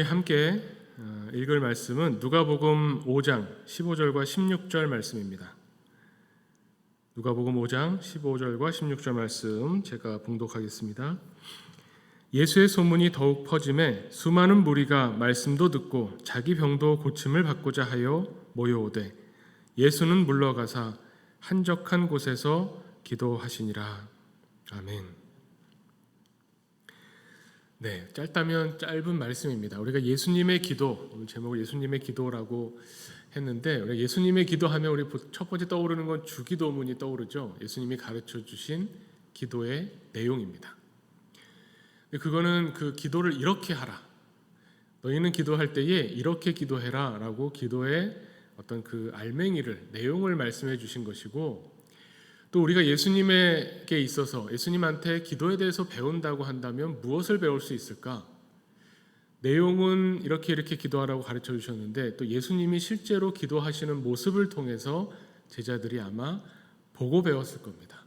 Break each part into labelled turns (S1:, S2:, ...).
S1: 함께 읽을 말씀은 누가복음 5장 15절과 16절 말씀입니다. 누가복음 5장 15절과 16절 말씀 제가 봉독하겠습니다. 예수의 소문이 더욱 퍼짐에 수많은 무리가 말씀도 듣고 자기 병도 고침을 받고자 하여 모여오되 예수는 물러가사 한적한 곳에서 기도하시니라. 아멘. 네, 짧다면 짧은 말씀입니다. 우리가 예수님의 기도, 오늘 제목을 예수님의 기도라고 했는데, 우리가 예수님의 기도하면 우리 첫 번째 떠오르는 건 주기도문이 떠오르죠. 예수님이 가르쳐 주신 기도의 내용입니다. 그거는 그 기도를 이렇게 하라, 너희는 기도할 때에 이렇게 기도해라 라고 기도의 어떤 그 알맹이를, 내용을 말씀해 주신 것이고, 또 우리가 예수님에게 있어서 예수님한테 기도에 대해서 배운다고 한다면 무엇을 배울 수 있을까? 내용은 이렇게 기도하라고 가르쳐 주셨는데 또 예수님이 실제로 기도하시는 모습을 통해서 제자들이 아마 보고 배웠을 겁니다.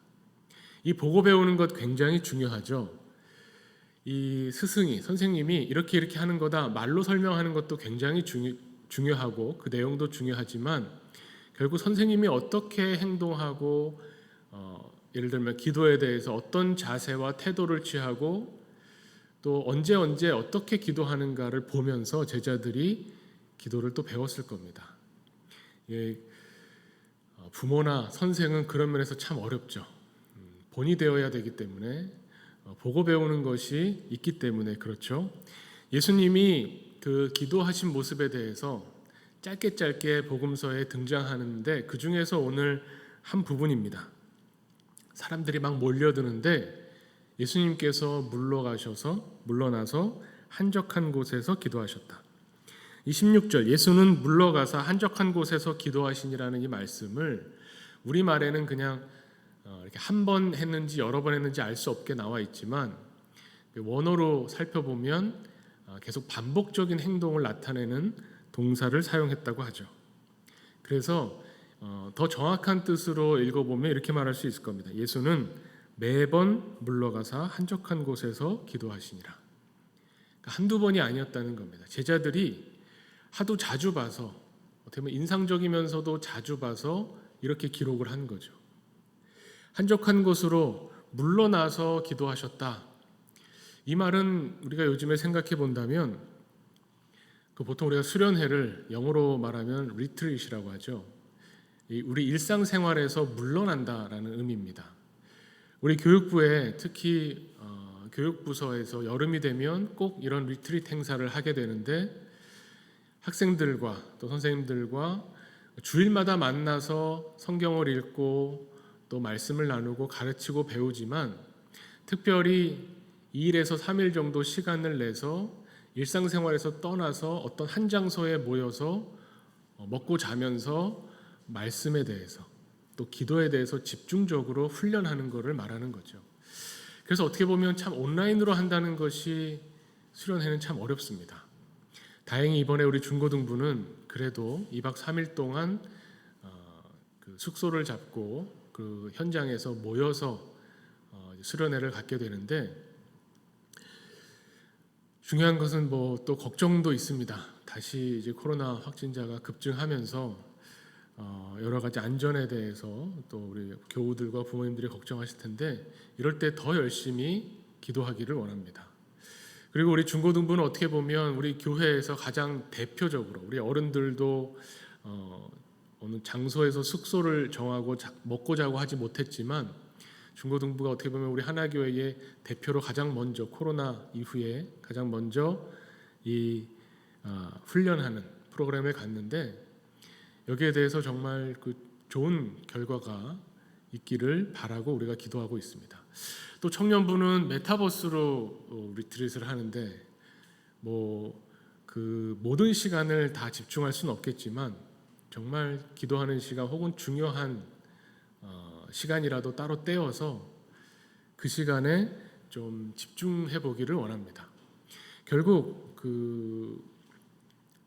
S1: 이 보고 배우는 것 굉장히 중요하죠. 이 스승이, 선생님이 이렇게 하는 거다 말로 설명하는 것도 굉장히 중요하고 그 내용도 중요하지만 결국 선생님이 어떻게 행동하고 예를 들면 기도에 대해서 어떤 자세와 태도를 취하고 또 언제 어떻게 기도하는가를 보면서 제자들이 기도를 또 배웠을 겁니다. 부모나 선생은 그런 면에서 참 어렵죠. 본이 되어야 되기 때문에 보고 배우는 것이 있기 때문에 그렇죠. 예수님이 그 기도하신 모습에 대해서 짧게 복음서에 등장하는데 그 중에서 오늘 한 부분입니다. 사람들이 막 몰려드는데 예수님께서 물러나서 한적한 곳에서 기도하셨다. 이 16절 예수는 물러가서 한적한 곳에서 기도하시니라는 이 말씀을 우리말에는 그냥 이렇게 한 번 했는지 여러 번 했는지 알 수 없게 나와 있지만 원어로 살펴보면 계속 반복적인 행동을 나타내는 동사를 사용했다고 하죠. 그래서 더 정확한 뜻으로 읽어보면 이렇게 말할 수 있을 겁니다. 예수는 매번 물러가서 한적한 곳에서 기도하시니라. 그러니까 한두 번이 아니었다는 겁니다. 제자들이 하도 자주 봐서 어떻게 보면 인상적이면서도 자주 봐서 이렇게 기록을 한 거죠. 한적한 곳으로 물러나서 기도하셨다. 이 말은 우리가 요즘에 생각해 본다면 보통 우리가 수련회를 영어로 말하면 리트릿이라고 하죠. 우리 일상생활에서 물러난다라는 의미입니다. 우리 교육부에 특히 교육부서에서 여름이 되면 꼭 이런 리트릿 행사를 하게 되는데 학생들과 또 선생님들과 주일마다 만나서 성경을 읽고 또 말씀을 나누고 가르치고 배우지만 특별히 2일에서 3일 정도 시간을 내서 일상생활에서 떠나서 어떤 한 장소에 모여서 먹고 자면서 말씀에 대해서 또 기도에 대해서 집중적으로 훈련하는 것을 말하는 거죠. 그래서 어떻게 보면 참 온라인으로 한다는 것이 수련회는 참 어렵습니다. 다행히 이번에 우리 중고등부는 그래도 2박 3일 동안 그 숙소를 잡고 그 현장에서 모여서 수련회를 갖게 되는데 중요한 것은 또 걱정도 있습니다. 다시 이제 코로나 확진자가 급증하면서 여러 가지 안전에 대해서 또 우리 교우들과 부모님들이 걱정하실 텐데 이럴 때 더 열심히 기도하기를 원합니다. 그리고 우리 중고등부는 어떻게 보면 우리 교회에서 가장 대표적으로 우리 어른들도 어느 장소에서 숙소를 정하고 먹고 자고 하지 못했지만 중고등부가 어떻게 보면 우리 하나교회의 대표로 가장 먼저 코로나 이후에 가장 먼저 이 훈련하는 프로그램을 갔는데 여기에 대해서 정말 그 좋은 결과가 있기를 바라고 우리가 기도하고 있습니다. 또 청년부는 메타버스로 리트릿을 하는데 그 모든 시간을 다 집중할 수는 없겠지만 정말 기도하는 시간 혹은 중요한 시간이라도 따로 떼어서 그 시간에 좀 집중해 보기를 원합니다. 결국 그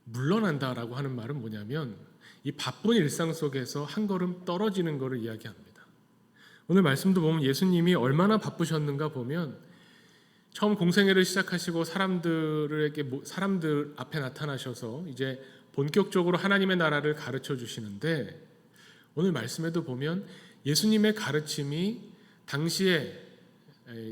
S1: 물러난다라고 하는 말은 뭐냐면 이 바쁜 일상 속에서 한 걸음 떨어지는 것을 이야기합니다. 오늘 말씀도 보면 예수님이 얼마나 바쁘셨는가 보면 처음 공생애를 시작하시고 사람들 앞에 나타나셔서 이제 본격적으로 하나님의 나라를 가르쳐 주시는데, 오늘 말씀에도 보면 예수님의 가르침이 당시에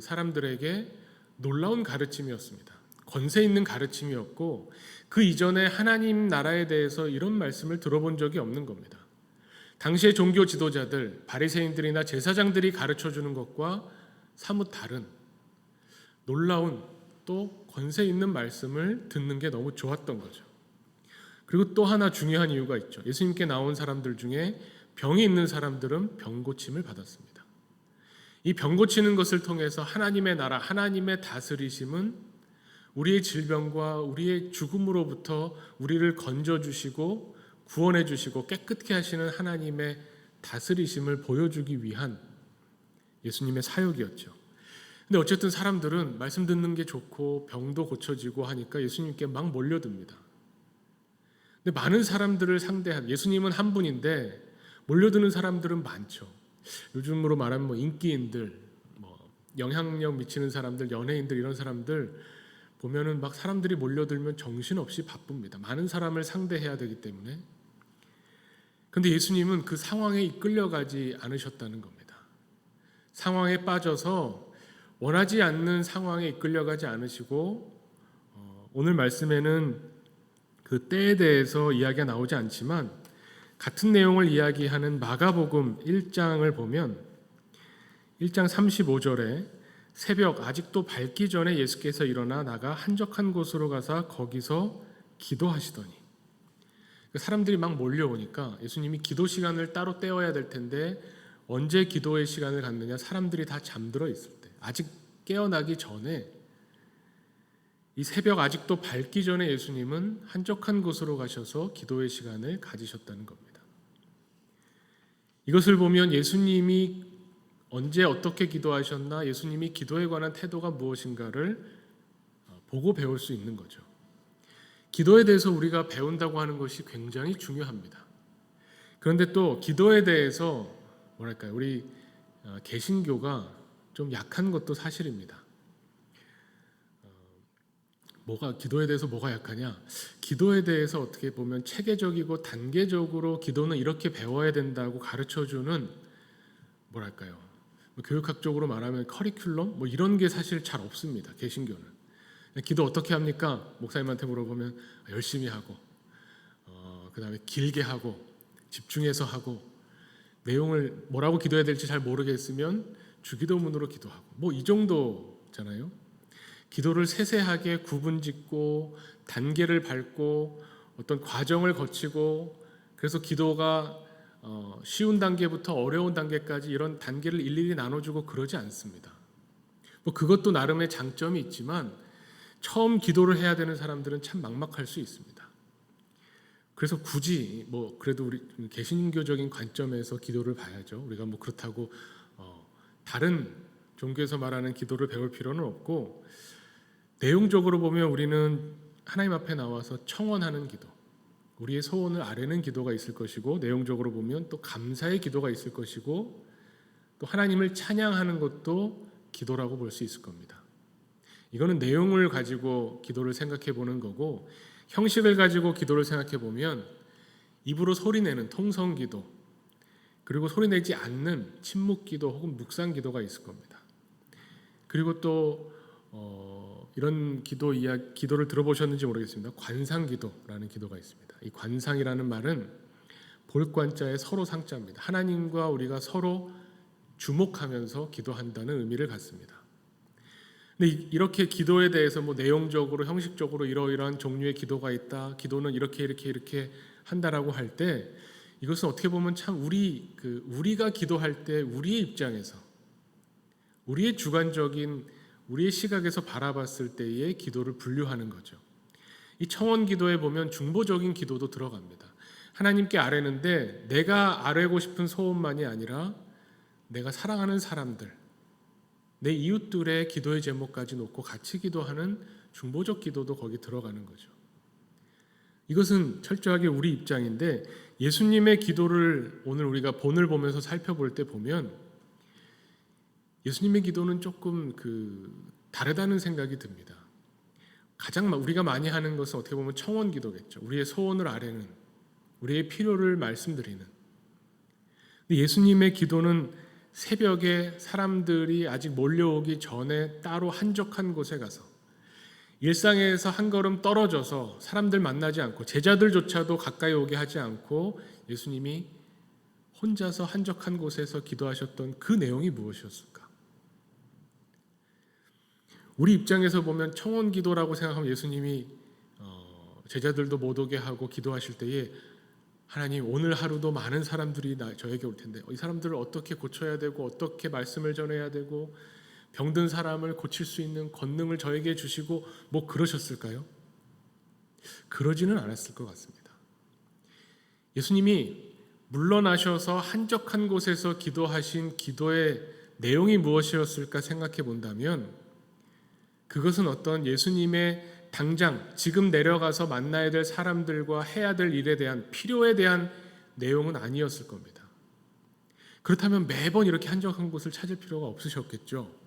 S1: 사람들에게 놀라운 가르침이었습니다. 권세 있는 가르침이었고, 그 이전에 하나님 나라에 대해서 이런 말씀을 들어본 적이 없는 겁니다. 당시의 종교 지도자들, 바리새인들이나 제사장들이 가르쳐 주는 것과 사뭇 다른 놀라운 또 권세 있는 말씀을 듣는 게 너무 좋았던 거죠. 그리고 또 하나 중요한 이유가 있죠. 예수님께 나온 사람들 중에 병이 있는 사람들은 병 고침을 받았습니다. 이 병 고치는 것을 통해서 하나님의 나라, 하나님의 다스리심은 우리의 질병과 우리의 죽음으로부터 우리를 건져주시고 구원해주시고 깨끗게 하시는 하나님의 다스리심을 보여주기 위한 예수님의 사역이었죠. 근데 어쨌든 사람들은 말씀 듣는 게 좋고 병도 고쳐지고 하니까 예수님께 막 몰려듭니다. 근데 많은 사람들을 상대한, 예수님은 한 분인데 몰려드는 사람들은 많죠. 요즘으로 말하면 인기인들, 영향력 미치는 사람들, 연예인들, 이런 사람들 보면은 막 사람들이 몰려들면 정신없이 바쁩니다. 많은 사람을 상대해야 되기 때문에. 그런데 예수님은 그 상황에 이끌려가지 않으셨다는 겁니다. 상황에 빠져서 원하지 않는 상황에 이끌려가지 않으시고, 오늘 말씀에는 그 때에 대해서 이야기가 나오지 않지만 같은 내용을 이야기하는 마가복음 1장을 보면 1장 35절에 새벽 아직도 밝기 전에 예수께서 일어나 나가 한적한 곳으로 가서 거기서 기도하시더니, 사람들이 막 몰려오니까 예수님이 기도 시간을 따로 떼어야 될 텐데 언제 기도의 시간을 갖느냐, 사람들이 다 잠들어 있을 때, 아직 깨어나기 전에, 이 새벽 아직도 밝기 전에 예수님은 한적한 곳으로 가셔서 기도의 시간을 가지셨다는 겁니다. 이것을 보면 예수님이 언제 어떻게 기도하셨나, 예수님이 기도에 관한 태도가 무엇인가를 보고 배울 수 있는 거죠. 기도에 대해서 우리가 배운다고 하는 것이 굉장히 중요합니다. 그런데 또 기도에 대해서 우리 개신교가 좀 약한 것도 사실입니다. 기도에 대해서 뭐가 약하냐? 기도에 대해서 어떻게 보면 체계적이고 단계적으로 기도는 이렇게 배워야 된다고 가르쳐주는, 교육학적으로 말하면 커리큘럼 이런 게 사실 잘 없습니다. 개신교는. 기도 어떻게 합니까? 목사님한테 물어보면 열심히 하고, 그 다음에 길게 하고, 집중해서 하고, 내용을 뭐라고 기도해야 될지 잘 모르겠으면 주기도문으로 기도하고, 이 정도잖아요. 기도를 세세하게 구분짓고 단계를 밟고 어떤 과정을 거치고, 그래서 기도가 쉬운 단계부터 어려운 단계까지 이런 단계를 일일이 나눠주고 그러지 않습니다. 그것도 나름의 장점이 있지만 처음 기도를 해야 되는 사람들은 참 막막할 수 있습니다. 그래서 굳이 그래도 우리 개신교적인 관점에서 기도를 봐야죠. 우리가 그렇다고 다른 종교에서 말하는 기도를 배울 필요는 없고, 내용적으로 보면 우리는 하나님 앞에 나와서 청원하는 기도, 우리의 소원을 아뢰는 기도가 있을 것이고, 내용적으로 보면 또 감사의 기도가 있을 것이고, 또 하나님을 찬양하는 것도 기도라고 볼 수 있을 겁니다. 이거는 내용을 가지고 기도를 생각해 보는 거고, 형식을 가지고 기도를 생각해 보면 입으로 소리내는 통성 기도, 그리고 소리내지 않는 침묵 기도 혹은 묵상 기도가 있을 겁니다. 그리고 또 이런 기도를 들어보셨는지 모르겠습니다. 관상 기도라는 기도가 있습니다. 이 관상이라는 말은 볼관자의 서로 상자입니다. 하나님과 우리가 서로 주목하면서 기도한다는 의미를 갖습니다. 근데 이렇게 기도에 대해서 내용적으로 형식적으로 이러이러한 종류의 기도가 있다, 기도는 이렇게 한다라고 할 때, 이것은 어떻게 보면 참 우리가 기도할 때 우리의 입장에서, 우리의 주관적인 우리의 시각에서 바라봤을 때의 기도를 분류하는 거죠. 이 청원 기도에 보면 중보적인 기도도 들어갑니다. 하나님께 아뢰는데 내가 아뢰고 싶은 소원만이 아니라 내가 사랑하는 사람들, 내 이웃들의 기도의 제목까지 놓고 같이 기도하는 중보적 기도도 거기 들어가는 거죠. 이것은 철저하게 우리 입장인데, 예수님의 기도를 오늘 우리가 본을 보면서 살펴볼 때 보면 예수님의 기도는 조금 다르다는 생각이 듭니다. 가장 우리가 많이 하는 것은 어떻게 보면 청원 기도겠죠. 우리의 소원을 아뢰는, 우리의 필요를 말씀드리는. 근데 예수님의 기도는 새벽에 사람들이 아직 몰려오기 전에 따로 한적한 곳에 가서 일상에서 한 걸음 떨어져서 사람들 만나지 않고 제자들조차도 가까이 오게 하지 않고 예수님이 혼자서 한적한 곳에서 기도하셨던 그 내용이 무엇이었을까? 우리 입장에서 보면 청원 기도라고 생각하면 예수님이 제자들도 못 오게 하고 기도하실 때에 하나님, 오늘 하루도 많은 사람들이 저에게 올 텐데 이 사람들을 어떻게 고쳐야 되고 어떻게 말씀을 전해야 되고 병든 사람을 고칠 수 있는 권능을 저에게 주시고 뭐 그러셨을까요? 그러지는 않았을 것 같습니다. 예수님이 물러나셔서 한적한 곳에서 기도하신 기도의 내용이 무엇이었을까 생각해 본다면 그것은 어떤 예수님의 당장 지금 내려가서 만나야 될 사람들과 해야 될 일에 대한 필요에 대한 내용은 아니었을 겁니다. 그렇다면 매번 이렇게 한적한 곳을 찾을 필요가 없으셨겠죠.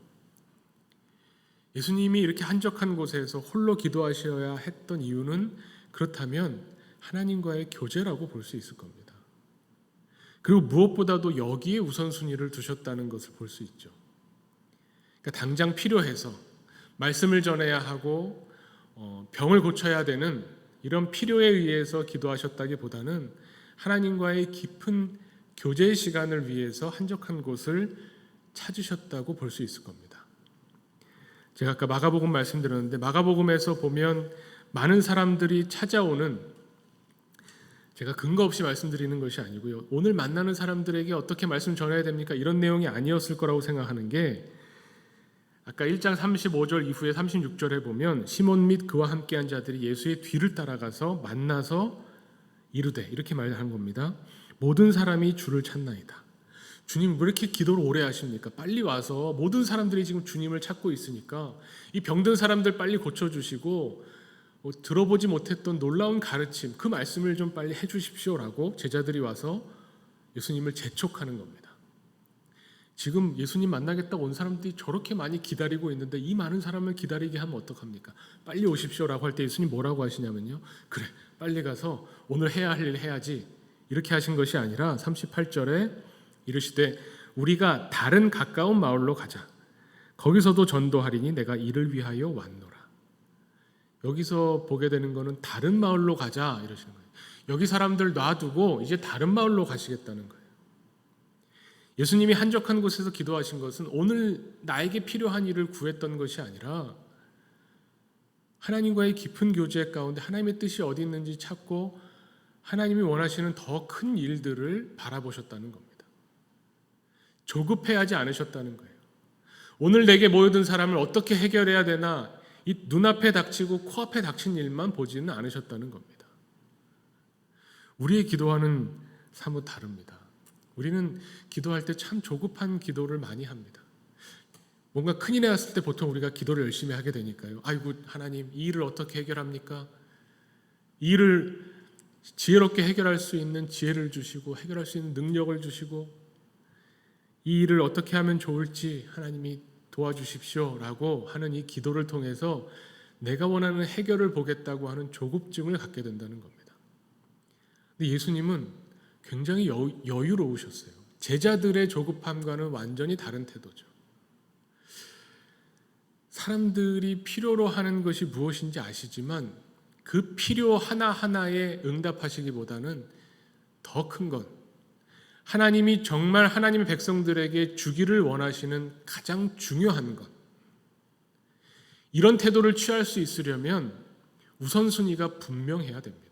S1: 예수님이 이렇게 한적한 곳에서 홀로 기도하셔야 했던 이유는 그렇다면 하나님과의 교제라고 볼 수 있을 겁니다. 그리고 무엇보다도 여기에 우선순위를 두셨다는 것을 볼 수 있죠. 그러니까 당장 필요해서 말씀을 전해야 하고 병을 고쳐야 되는 이런 필요에 의해서 기도하셨다기보다는 하나님과의 깊은 교제의 시간을 위해서 한적한 곳을 찾으셨다고 볼 수 있을 겁니다. 제가 아까 마가복음 말씀드렸는데 마가복음에서 보면 많은 사람들이 찾아오는, 제가 근거 없이 말씀드리는 것이 아니고요, 오늘 만나는 사람들에게 어떻게 말씀 전해야 됩니까? 이런 내용이 아니었을 거라고 생각하는 게 아까 1장 35절 이후에 36절에 보면 시몬 및 그와 함께한 자들이 예수의 뒤를 따라가서 만나서 이르되, 이렇게 말하는 겁니다. 모든 사람이 주를 찾나이다. 주님 왜 이렇게 기도를 오래 하십니까? 빨리 와서, 모든 사람들이 지금 주님을 찾고 있으니까 이 병든 사람들 빨리 고쳐주시고 들어보지 못했던 놀라운 가르침, 그 말씀을 좀 빨리 해주십시오라고 제자들이 와서 예수님을 재촉하는 겁니다. 지금 예수님 만나겠다고 온 사람들이 저렇게 많이 기다리고 있는데 이 많은 사람을 기다리게 하면 어떡합니까? 빨리 오십시오라고 할 때 예수님 뭐라고 하시냐면요, 그래 빨리 가서 오늘 해야 할 일 해야지, 이렇게 하신 것이 아니라 38절에 이르시되 우리가 다른 가까운 마을로 가자. 거기서도 전도하리니 내가 이를 위하여 왔노라. 여기서 보게 되는 것은 다른 마을로 가자 이러시는 거예요. 여기 사람들 놔두고 이제 다른 마을로 가시겠다는 거예요. 예수님이 한적한 곳에서 기도하신 것은 오늘 나에게 필요한 일을 구했던 것이 아니라 하나님과의 깊은 교제 가운데 하나님의 뜻이 어디 있는지 찾고 하나님이 원하시는 더 큰 일들을 바라보셨다는 겁니다. 조급해하지 않으셨다는 거예요. 오늘 내게 모여든 사람을 어떻게 해결해야 되나, 이 눈앞에 닥치고 코앞에 닥친 일만 보지는 않으셨다는 겁니다. 우리의 기도와는 사뭇 다릅니다. 우리는 기도할 때 참 조급한 기도를 많이 합니다. 뭔가 큰일이 났을 때 보통 우리가 기도를 열심히 하게 되니까요. 아이고 하나님, 이 일을 어떻게 해결합니까? 이 일을 지혜롭게 해결할 수 있는 지혜를 주시고 해결할 수 있는 능력을 주시고 이 일을 어떻게 하면 좋을지 하나님이 도와주십시오라고 하는 이 기도를 통해서 내가 원하는 해결을 보겠다고 하는 조급증을 갖게 된다는 겁니다. 근데 예수님은 굉장히 여유로우셨어요. 제자들의 조급함과는 완전히 다른 태도죠. 사람들이 필요로 하는 것이 무엇인지 아시지만 그 필요 하나하나에 응답하시기보다는 더 큰 것, 하나님이 정말 하나님의 백성들에게 주기를 원하시는 가장 중요한 것, 이런 태도를 취할 수 있으려면 우선순위가 분명해야 됩니다.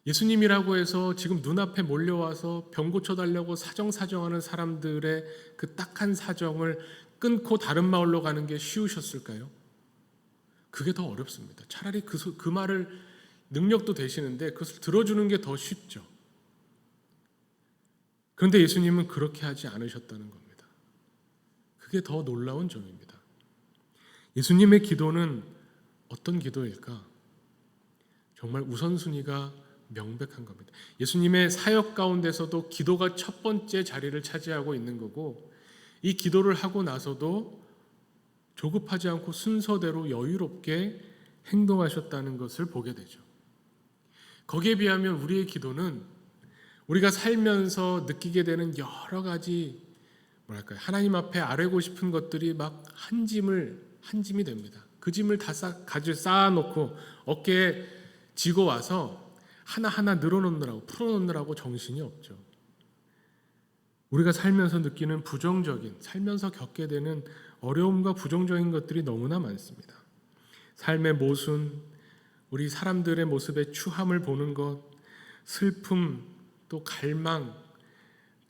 S1: 예수님이라고 해서 지금 눈앞에 몰려와서 병 고쳐달라고 사정사정하는 사람들의 그 딱한 사정을 끊고 다른 마을로 가는 게 쉬우셨을까요? 그게 더 어렵습니다. 차라리 그 말을 능력도 되시는데 그것을 들어주는 게 더 쉽죠. 그런데 예수님은 그렇게 하지 않으셨다는 겁니다. 그게 더 놀라운 점입니다. 예수님의 기도는 어떤 기도일까? 정말 우선순위가 명백한 겁니다. 예수님의 사역 가운데서도 기도가 첫 번째 자리를 차지하고 있는 거고, 이 기도를 하고 나서도 조급하지 않고 순서대로 여유롭게 행동하셨다는 것을 보게 되죠. 거기에 비하면 우리의 기도는 우리가 살면서 느끼게 되는 여러 가지 하나님 앞에 아뢰고 싶은 것들이 막 한 짐이 됩니다. 그 짐을 다 가지고 쌓아놓고 어깨에 지고 와서 하나하나 늘어놓느라고 풀어놓느라고 정신이 없죠. 우리가 살면서 느끼는 살면서 겪게 되는 어려움과 부정적인 것들이 너무나 많습니다. 삶의 모순, 우리 사람들의 모습의 추함을 보는 것, 슬픔, 또 갈망,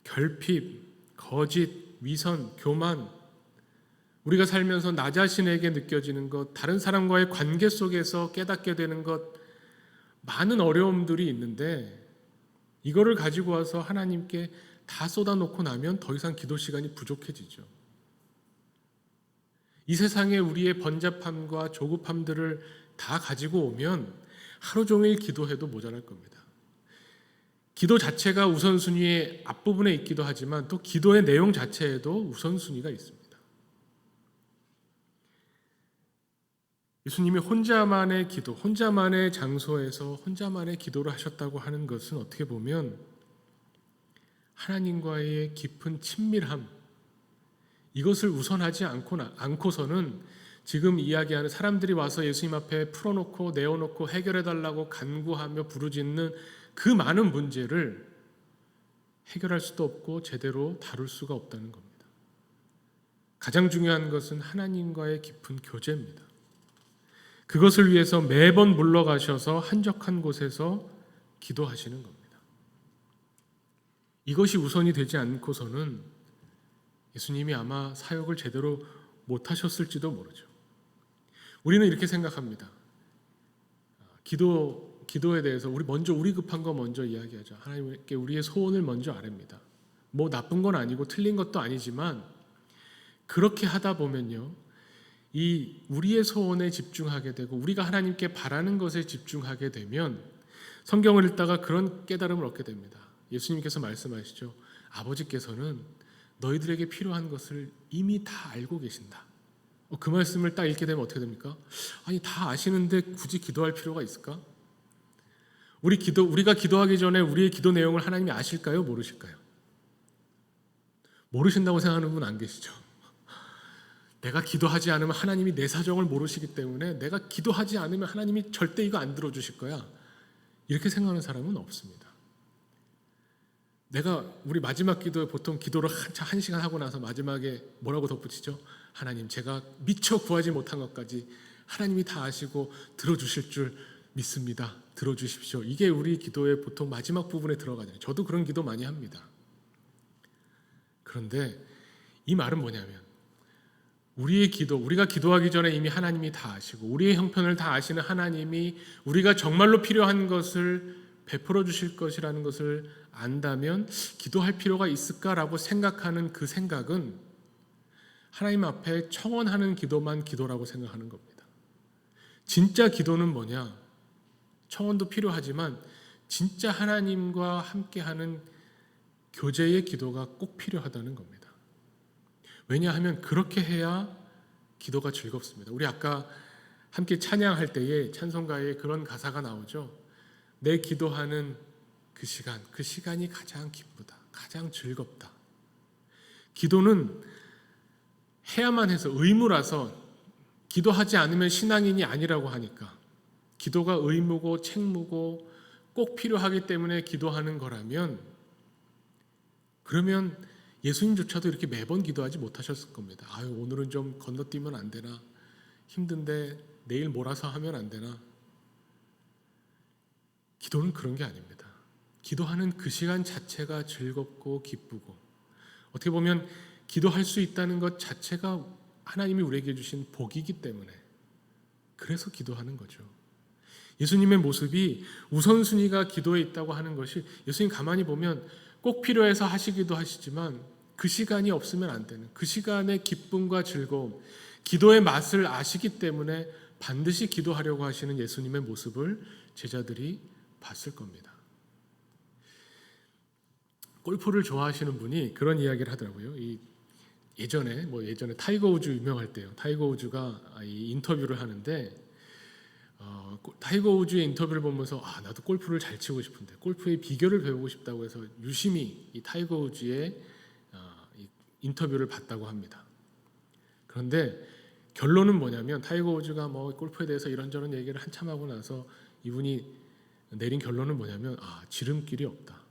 S1: 결핍, 거짓, 위선, 교만, 우리가 살면서 나 자신에게 느껴지는 것, 다른 사람과의 관계 속에서 깨닫게 되는 것, 많은 어려움들이 있는데 이거를 가지고 와서 하나님께 다 쏟아놓고 나면 더 이상 기도 시간이 부족해지죠. 이 세상에 우리의 번잡함과 조급함들을 다 가지고 오면 하루 종일 기도해도 모자랄 겁니다. 기도 자체가 우선순위의 앞부분에 있기도 하지만 또 기도의 내용 자체에도 우선순위가 있습니다. 예수님이 혼자만의 기도, 혼자만의 장소에서 혼자만의 기도를 하셨다고 하는 것은 어떻게 보면 하나님과의 깊은 친밀함, 이것을 우선하지 않고서는 지금 이야기하는 사람들이 와서 예수님 앞에 풀어놓고 내어놓고 해결해달라고 간구하며 부르짖는 그 많은 문제를 해결할 수도 없고 제대로 다룰 수가 없다는 겁니다. 가장 중요한 것은 하나님과의 깊은 교제입니다. 그것을 위해서 매번 물러가셔서 한적한 곳에서 기도하시는 겁니다. 이것이 우선이 되지 않고서는 예수님이 아마 사역을 제대로 못하셨을지도 모르죠. 우리는 이렇게 생각합니다. 기도에 대해서 우리 급한 거 먼저 이야기하죠. 하나님께 우리의 소원을 먼저 아뢰입니다. 뭐 나쁜 건 아니고 틀린 것도 아니지만 그렇게 하다 보면요, 이 우리의 소원에 집중하게 되고 우리가 하나님께 바라는 것에 집중하게 되면 성경을 읽다가 그런 깨달음을 얻게 됩니다. 예수님께서 말씀하시죠. 아버지께서는 너희들에게 필요한 것을 이미 다 알고 계신다. 그 말씀을 딱 읽게 되면 어떻게 됩니까? 아니, 다 아시는데 굳이 기도할 필요가 있을까? 우리가 기도하기 전에 우리의 기도 내용을 하나님이 아실까요? 모르실까요? 모르신다고 생각하는 분 안 계시죠? 내가 기도하지 않으면 하나님이 내 사정을 모르시기 때문에 내가 기도하지 않으면 하나님이 절대 이거 안 들어주실 거야. 이렇게 생각하는 사람은 없습니다. 우리 마지막 기도에 보통 기도를 한 시간 하고 나서 마지막에 뭐라고 덧붙이죠? 하나님, 제가 미처 구하지 못한 것까지 하나님이 다 아시고 들어주실 줄 믿습니다. 들어주십시오. 이게 우리 기도의 보통 마지막 부분에 들어가잖아요. 저도 그런 기도 많이 합니다. 그런데 이 말은 뭐냐면 우리가 기도하기 전에 이미 하나님이 다 아시고 우리의 형편을 다 아시는 하나님이 우리가 정말로 필요한 것을 베풀어 주실 것이라는 것을 안다면 기도할 필요가 있을까라고 생각하는 그 생각은 하나님 앞에 청원하는 기도만 기도라고 생각하는 겁니다. 진짜 기도는 뭐냐? 청원도 필요하지만 진짜 하나님과 함께하는 교제의 기도가 꼭 필요하다는 겁니다. 왜냐하면 그렇게 해야 기도가 즐겁습니다. 우리 아까 함께 찬양할 때에 찬송가에 그런 가사가 나오죠. 내 기도하는 그 시간이 가장 기쁘다. 가장 즐겁다. 기도는 해야만 해서 의무라서 기도하지 않으면 신앙인이 아니라고 하니까 기도가 의무고 책무고 꼭 필요하기 때문에 기도하는 거라면 그러면 예수님조차도 이렇게 매번 기도하지 못하셨을 겁니다. 오늘은 좀 건너뛰면 안 되나? 힘든데 내일 몰아서 하면 안 되나? 기도는 그런 게 아닙니다. 기도하는 그 시간 자체가 즐겁고 기쁘고 어떻게 보면 기도할 수 있다는 것 자체가 하나님이 우리에게 주신 복이기 때문에 그래서 기도하는 거죠. 예수님의 모습이 우선순위가 기도에 있다고 하는 것이 예수님 가만히 보면 꼭 필요해서 하시기도 하시지만 그 시간이 없으면 안 되는 그 시간의 기쁨과 즐거움, 기도의 맛을 아시기 때문에 반드시 기도하려고 하시는 예수님의 모습을 제자들이 봤을 겁니다. 골프를 좋아하시는 분이 그런 이야기를 하더라고요. 예전에 타이거 우즈 유명할 때요. 타이거 우즈가 이 인터뷰를 하는데 타이거 우즈의 인터뷰를 보면서 나도 골프를 잘 치고 싶은데 골프의 비결을 배우고 싶다고 해서 유심히 이 타이거 우즈의 이 인터뷰를 봤다고 합니다. 그런데 결론은 뭐냐면 타이거 우즈가 골프에 대해서 이런저런 얘기를 한참 하고 나서 이분이 내린 결론은 뭐냐면 지름길이 없다.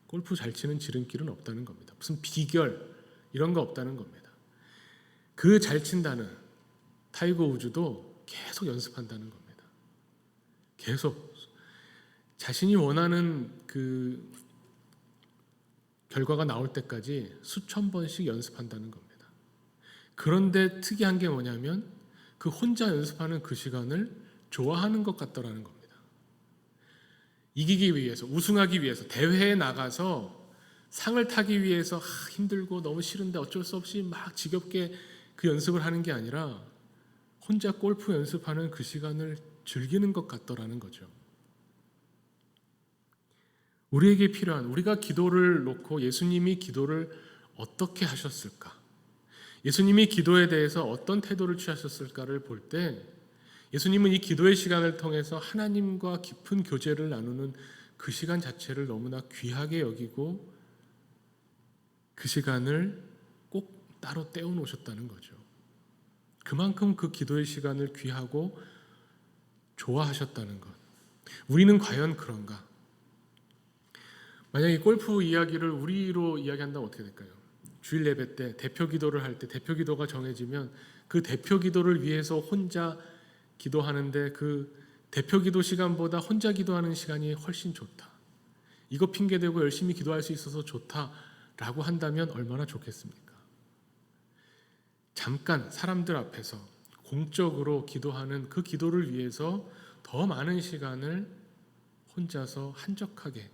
S1: 골프 잘 치는 지름길은 없다는 겁니다. 무슨 비결 이런 거 없다는 겁니다. 그 잘 친다는 타이거 우즈도 계속 연습한다는 겁니다. 계속 자신이 원하는 그 결과가 나올 때까지 수천 번씩 연습한다는 겁니다. 그런데 특이한 게 뭐냐면 그 혼자 연습하는 그 시간을 좋아하는 것 같더라는 겁니다. 이기기 위해서, 우승하기 위해서, 대회에 나가서 상을 타기 위해서 힘들고 너무 싫은데 어쩔 수 없이 막 지겹게 그 연습을 하는 게 아니라 혼자 골프 연습하는 그 시간을 즐기는 것 같더라는 거죠. 우리에게 필요한, 우리가 기도를 놓고 예수님이 기도를 어떻게 하셨을까? 예수님이 기도에 대해서 어떤 태도를 취하셨을까를 볼 때 예수님은 이 기도의 시간을 통해서 하나님과 깊은 교제를 나누는 그 시간 자체를 너무나 귀하게 여기고 그 시간을 꼭 따로 떼어놓으셨다는 거죠. 그만큼 그 기도의 시간을 귀하고 좋아하셨다는 것. 우리는 과연 그런가? 만약에 골프 이야기를 우리로 이야기한다면 어떻게 될까요? 주일 예배 때 대표 기도를 할 때 대표 기도가 정해지면 그 대표 기도를 위해서 혼자 기도하는데 그 대표 기도 시간보다 혼자 기도하는 시간이 훨씬 좋다. 이거 핑계대고 열심히 기도할 수 있어서 좋다라고 한다면 얼마나 좋겠습니까? 잠깐 사람들 앞에서 공적으로 기도하는 그 기도를 위해서 더 많은 시간을 혼자서 한적하게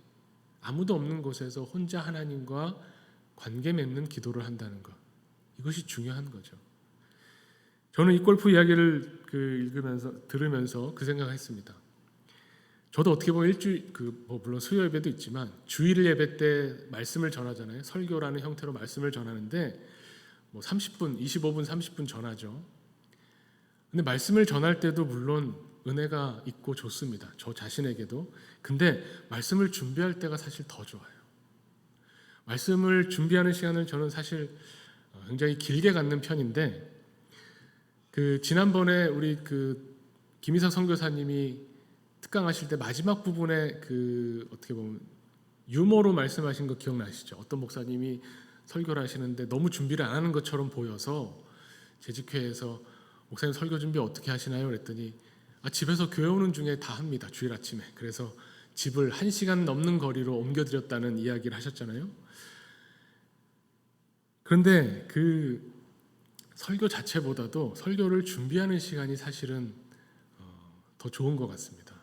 S1: 아무도 없는 곳에서 혼자 하나님과 관계 맺는 기도를 한다는 것. 이것이 중요한 거죠. 저는 이 골프 이야기를 들으면서 그 생각을 했습니다. 저도 어떻게 보면 물론 수요 예배도 있지만 주일 예배 때 말씀을 전하잖아요. 설교라는 형태로 말씀을 전하는데 30분, 25분, 30분 전하죠. 근데 말씀을 전할 때도 물론 은혜가 있고 좋습니다. 저 자신에게도. 근데 말씀을 준비할 때가 사실 더 좋아요. 말씀을 준비하는 시간을 저는 사실 굉장히 길게 갖는 편인데 지난번에 우리 김희석 선교사님이 특강하실 때 마지막 부분에 어떻게 보면 유머로 말씀하신 거 기억나시죠? 어떤 목사님이 설교를 하시는데 너무 준비를 안 하는 것처럼 보여서 재직회에서 목사님 설교 준비 어떻게 하시나요? 그랬더니 집에서 교회 오는 중에 다 합니다. 주일 아침에. 그래서 집을 1시간 넘는 거리로 옮겨드렸다는 이야기를 하셨잖아요. 그런데 그 설교 자체보다도 설교를 준비하는 시간이 사실은 더 좋은 것 같습니다.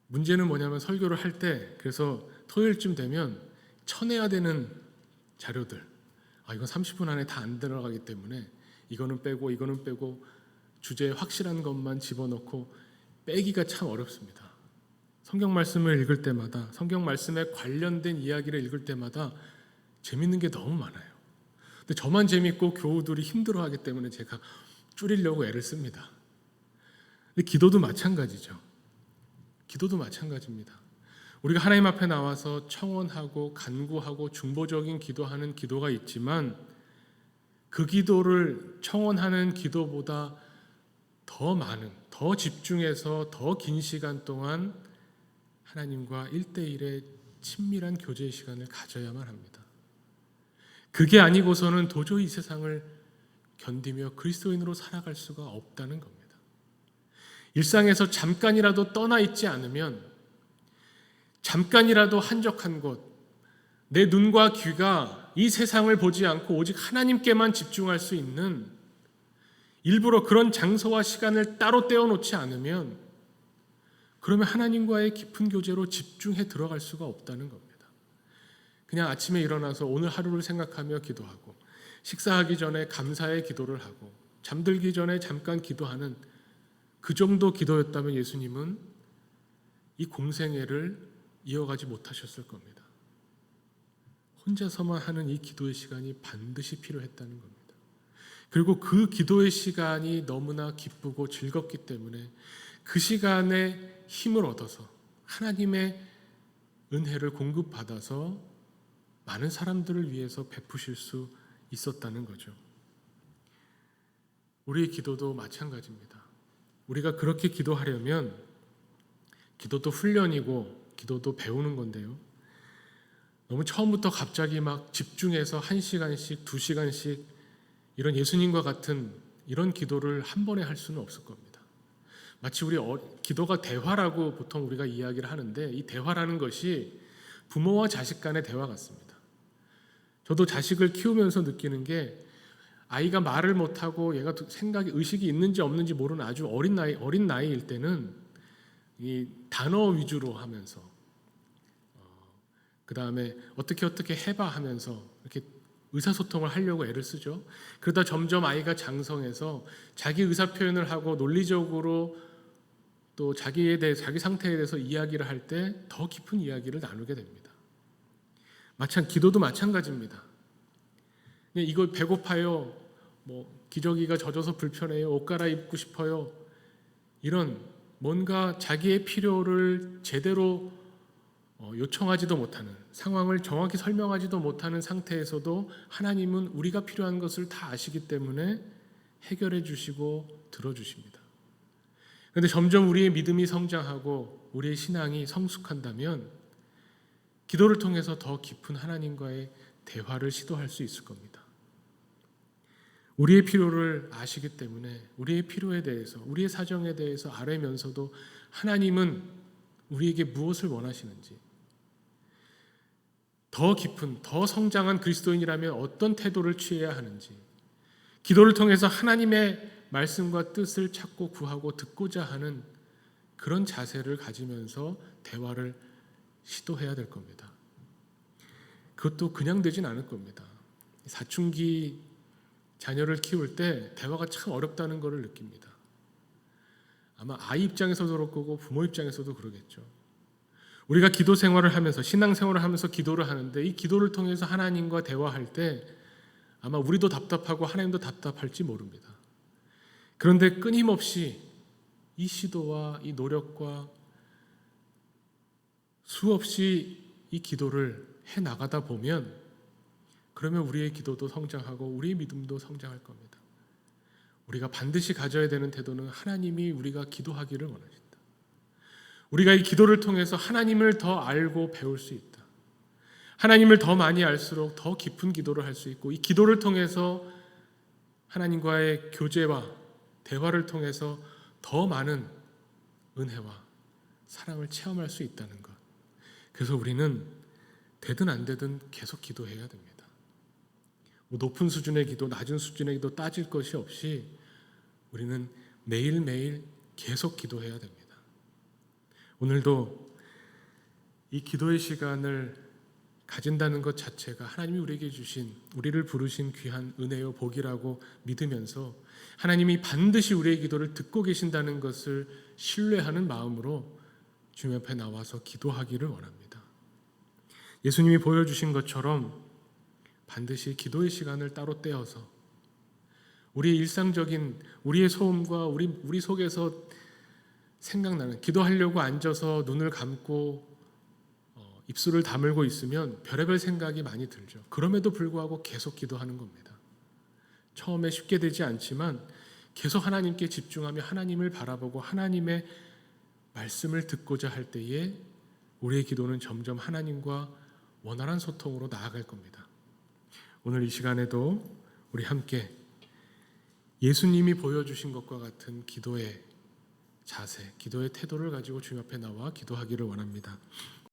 S1: 문제는 뭐냐면 설교를 할 때 그래서 토요일쯤 되면 쳐내야 되는 자료들 이건 30분 안에 다 안 들어가기 때문에 이거는 빼고 주제에 확실한 것만 집어넣고 빼기가 참 어렵습니다. 성경 말씀을 읽을 때마다 성경 말씀에 관련된 이야기를 읽을 때마다 재밌는 게 너무 많아요. 근데 저만 재밌고 교우들이 힘들어하기 때문에 제가 줄이려고 애를 씁니다. 근데 기도도 마찬가지죠. 기도도 마찬가지입니다. 우리가 하나님 앞에 나와서 청원하고 간구하고 중보적인 기도하는 기도가 있지만 그 기도를 청원하는 기도보다 더 많은, 더 집중해서 더 긴 시간 동안 하나님과 1대1의 친밀한 교제의 시간을 가져야만 합니다. 그게 아니고서는 도저히 이 세상을 견디며 그리스도인으로 살아갈 수가 없다는 겁니다. 일상에서 잠깐이라도 떠나 있지 않으면 잠깐이라도 한적한 곳, 내 눈과 귀가 이 세상을 보지 않고 오직 하나님께만 집중할 수 있는 일부러 그런 장소와 시간을 따로 떼어놓지 않으면 그러면 하나님과의 깊은 교제로 집중해 들어갈 수가 없다는 겁니다. 그냥 아침에 일어나서 오늘 하루를 생각하며 기도하고 식사하기 전에 감사의 기도를 하고 잠들기 전에 잠깐 기도하는 그 정도 기도였다면 예수님은 이 공생애를 이어가지 못하셨을 겁니다. 혼자서만 하는 이 기도의 시간이 반드시 필요했다는 겁니다. 그리고 그 기도의 시간이 너무나 기쁘고 즐겁기 때문에 그 시간에 힘을 얻어서 하나님의 은혜를 공급받아서 많은 사람들을 위해서 베푸실 수 있었다는 거죠. 우리의 기도도 마찬가지입니다. 우리가 그렇게 기도하려면 기도도 훈련이고 기도도 배우는 건데요. 너무 처음부터 갑자기 막 집중해서 1시간씩, 2시간씩 이런 예수님과 같은 이런 기도를 한 번에 할 수는 없을 겁니다. 마치 우리 기도가 대화라고 보통 우리가 이야기를 하는데 이 대화라는 것이 부모와 자식 간의 대화 같습니다. 저도 자식을 키우면서 느끼는 게 아이가 말을 못하고 얘가 생각이 의식이 있는지 없는지 모르는 아주 어린 나이일 때는 이 단어 위주로 하면서 그 다음에 어떻게 해봐 하면서 이렇게 의사소통을 하려고 애를 쓰죠. 그러다 점점 아이가 장성해서 자기 의사 표현을 하고 논리적으로 또 자기 상태에 대해서 이야기를 할 때 더 깊은 이야기를 나누게 됩니다. 기도도 마찬가지입니다. 이거 배고파요. 기저귀가 젖어서 불편해요. 옷 갈아입고 싶어요. 이런 뭔가 자기의 필요를 제대로 요청하지도 못하는 상황을 정확히 설명하지도 못하는 상태에서도 하나님은 우리가 필요한 것을 다 아시기 때문에 해결해 주시고 들어주십니다. 그런데 점점 우리의 믿음이 성장하고 우리의 신앙이 성숙한다면 기도를 통해서 더 깊은 하나님과의 대화를 시도할 수 있을 겁니다. 우리의 필요를 아시기 때문에 우리의 필요에 대해서 우리의 사정에 대해서 알면서도 하나님은 우리에게 무엇을 원하시는지 더 깊은 더 성장한 그리스도인이라면 어떤 태도를 취해야 하는지 기도를 통해서 하나님의 말씀과 뜻을 찾고 구하고 듣고자 하는 그런 자세를 가지면서 대화를 시도해야 될 겁니다. 그것도 그냥 되진 않을 겁니다. 사춘기 자녀를 키울 때 대화가 참 어렵다는 것을 느낍니다. 아마 아이 입장에서도 그럴 거고 부모 입장에서도 그러겠죠. 우리가 기도 생활을 하면서 신앙 생활을 하면서 기도를 하는데 이 기도를 통해서 하나님과 대화할 때 아마 우리도 답답하고 하나님도 답답할지 모릅니다. 그런데 끊임없이 이 시도와 이 노력과 수없이 이 기도를 해 나가다 보면 그러면 우리의 기도도 성장하고 우리의 믿음도 성장할 겁니다. 우리가 반드시 가져야 되는 태도는 하나님이 우리가 기도하기를 원하신다. 우리가 이 기도를 통해서 하나님을 더 알고 배울 수 있다. 하나님을 더 많이 알수록 더 깊은 기도를 할 수 있고 이 기도를 통해서 하나님과의 교제와 대화를 통해서 더 많은 은혜와 사랑을 체험할 수 있다는 것. 그래서 우리는 되든 안 되든 계속 기도해야 됩니다. 높은 수준의 기도, 낮은 수준의 기도 따질 것이 없이 우리는 매일매일 계속 기도해야 됩니다. 오늘도 이 기도의 시간을 가진다는 것 자체가 하나님이 우리에게 주신, 우리를 부르신 귀한 은혜요 복이라고 믿으면서 하나님이 반드시 우리의 기도를 듣고 계신다는 것을 신뢰하는 마음으로 주님 앞에 나와서 기도하기를 원합니다. 예수님이 보여주신 것처럼 반드시 기도의 시간을 따로 떼어서 우리의 일상적인 우리의 소음과 우리 속에서 생각나는 기도하려고 앉아서 눈을 감고 입술을 다물고 있으면 별의별 생각이 많이 들죠. 그럼에도 불구하고 계속 기도하는 겁니다. 처음에 쉽게 되지 않지만 계속 하나님께 집중하며 하나님을 바라보고 하나님의 말씀을 듣고자 할 때에 우리의 기도는 점점 하나님과 원활한 소통으로 나아갈 겁니다. 오늘 이 시간에도 우리 함께 예수님이 보여주신 것과 같은 기도의 자세, 기도의 태도를 가지고 주님 앞에 나와 기도하기를 원합니다.